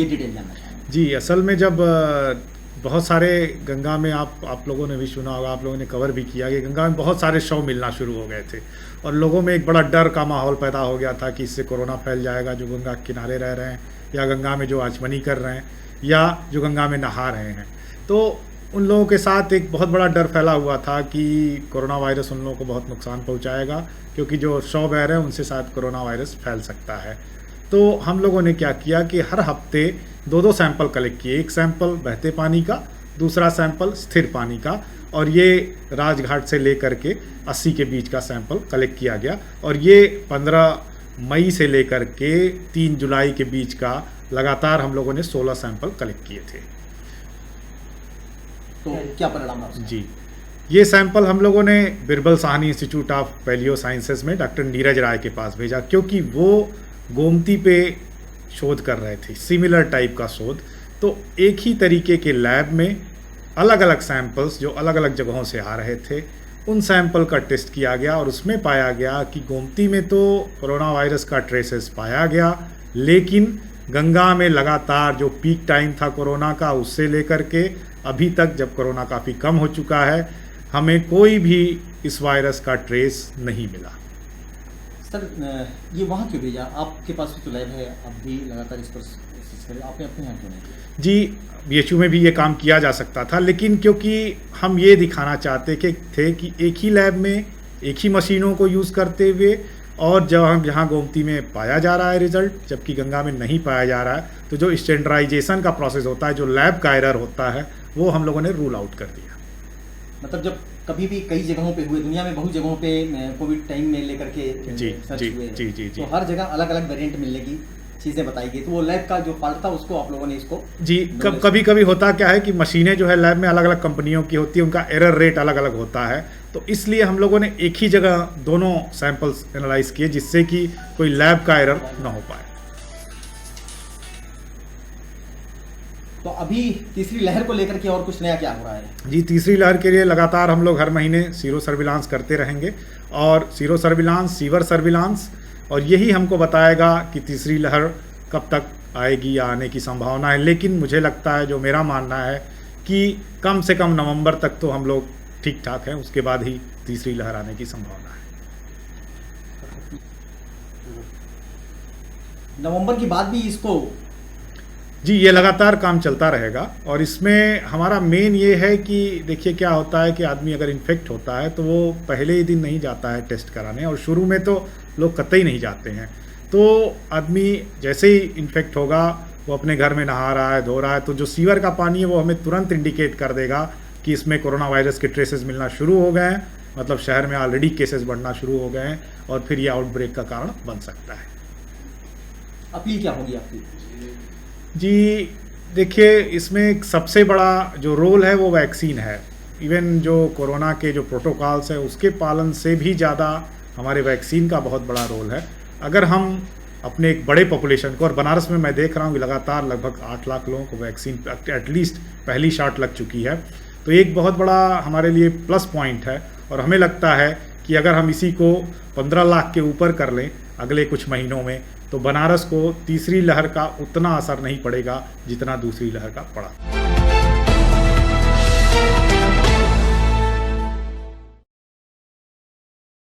ये डिटेल जानना चाहेंगे। जी, असल में जब बहुत सारे गंगा में आप लोगों ने भी सुना होगा, आप लोगों ने कवर भी किया कि गंगा में बहुत सारे शव मिलना शुरू हो गए थे और लोगों में एक बड़ा डर का माहौल पैदा हो गया था कि इससे कोरोना फैल जाएगा, जो गंगा के किनारे रह रहे हैं या गंगा में जो आचमनी कर रहे हैं या जो गंगा में नहा रहे हैं। तो उन लोगों के साथ एक बहुत बड़ा डर फैला हुआ था कि कोरोना वायरस उन लोगों को बहुत नुकसान पहुंचाएगा, क्योंकि जो शव बह रहे हैं उनसे शायद कोरोना वायरस फैल सकता है। तो हम लोगों ने क्या किया कि हर हफ्ते 2-2 सैंपल कलेक्ट किए, एक सैंपल बहते पानी का, दूसरा सैंपल स्थिर पानी का, और ये राजघाट से लेकर के 80 के बीच का सैंपल कलेक्ट किया गया। और ये 15 मई से लेकर के 3 जुलाई के बीच का लगातार हम लोगों ने 16 सैंपल कलेक्ट किए थे। तो क्या परिणाम है? जी, ये सैंपल हम लोगों ने Birbal Sahni institute of palaeo sciences में डॉक्टर नीरज राय के पास भेजा, क्योंकि वो गोमती पे शोध कर रहे थे, सिमिलर टाइप का शोध। तो एक ही तरीके के लैब में अलग अलग सैंपल्स जो अलग अलग जगहों से आ रहे थे, उन सैंपल का टेस्ट किया गया और उसमें पाया गया कि गोमती में तो कोरोना वायरस का ट्रेसेस पाया गया, लेकिन गंगा में लगातार जो पीक टाइम था कोरोना का, उससे लेकर के अभी तक जब कोरोना काफ़ी कम हो चुका है, हमें कोई भी इस वायरस का ट्रेस नहीं मिला। सर, ये वहाँ क्यों भेजा? आपके पास तो लैब है, आप भी लगातार इस पर कोशिश करें, आपने अपने यहाँ क्यों नहीं किया? जी, बीएचयू में भी ये काम किया जा सकता था, लेकिन क्योंकि हम ये दिखाना चाहते थे कि एक ही लैब में एक ही मशीनों को यूज़ करते हुए, और जब हम जहाँ गोमती में पाया जा रहा है रिजल्ट, जबकि गंगा में नहीं पाया जा रहा है, तो जो स्टैंडर्डाइजेशन का प्रोसेस होता है, जो लैब का एरर होता है, वो हम लोगों ने रूल आउट कर दिया। मतलब जब कभी भी कई जगहों पे हुए, दुनिया में बहुत जगहों पे कोविड टाइम में लेकर के सर्च हुए, जी, तो हर जगह अलग अलग वेरिएंट मिलने की चीज़ें बताई गई, तो वो लैब का जो फॉल्ट था उसको आप लोगों ने इसको जी, कभी कभी होता क्या है कि मशीनें जो है लैब में अलग अलग कंपनियों की होती है, उनका एरर रेट अलग अलग होता है, तो इसलिए हम लोगों ने एक ही जगह दोनों सैंपल्स एनालाइज किए, जिससे कि कोई लैब का एरर ना हो पाए। तो अभी तीसरी लहर को लेकर के और कुछ नया क्या हो रहा है? जी, तीसरी लहर के लिए लगातार हम लोग हर महीने सीरो सर्विलांस करते रहेंगे, और सीरो सर्विलांस, सीवर सर्विलांस, और यही हमको बताएगा कि तीसरी लहर कब तक आएगी या आने की संभावना है। लेकिन मुझे लगता है, जो मेरा मानना है, कि कम से कम नवंबर तक तो हम लोग ठीक ठाक हैं, उसके बाद ही तीसरी लहर आने की संभावना है। नवंबर के बाद भी इसको? जी, ये लगातार काम चलता रहेगा, और इसमें हमारा मेन ये है कि देखिए क्या होता है कि आदमी अगर इन्फेक्ट होता है तो वो पहले ही दिन नहीं जाता है टेस्ट कराने, और शुरू में तो लोग कतई नहीं जाते हैं। तो आदमी जैसे ही इन्फेक्ट होगा, वो अपने घर में नहा रहा है, धो रहा है, तो जो सीवर का पानी है वो हमें तुरंत इंडिकेट कर देगा कि इसमें कोरोना वायरस के ट्रेसेस मिलना शुरू हो गए हैं, मतलब शहर में ऑलरेडी केसेस बढ़ना शुरू हो गए हैं, और फिर ये आउटब्रेक का कारण बन सकता है। अपील क्या होगी आपकी? जी, देखिए, इसमें सबसे बड़ा जो रोल है वो वैक्सीन है। इवन जो कोरोना के जो प्रोटोकॉल्स हैं उसके पालन से भी ज़्यादा हमारे वैक्सीन का बहुत बड़ा रोल है। अगर हम अपने एक बड़े पॉपुलेशन को, और बनारस में मैं देख रहा हूँ कि लगातार लगभग 8 लाख लोगों को वैक्सीन एटलीस्ट पहली शॉट लग चुकी है, तो एक बहुत बड़ा हमारे लिए प्लस पॉइंट है। और हमें लगता है कि अगर हम इसी को 15 लाख के ऊपर कर लें अगले कुछ महीनों में, तो बनारस को तीसरी लहर का उतना असर नहीं पड़ेगा जितना दूसरी लहर का पड़ा।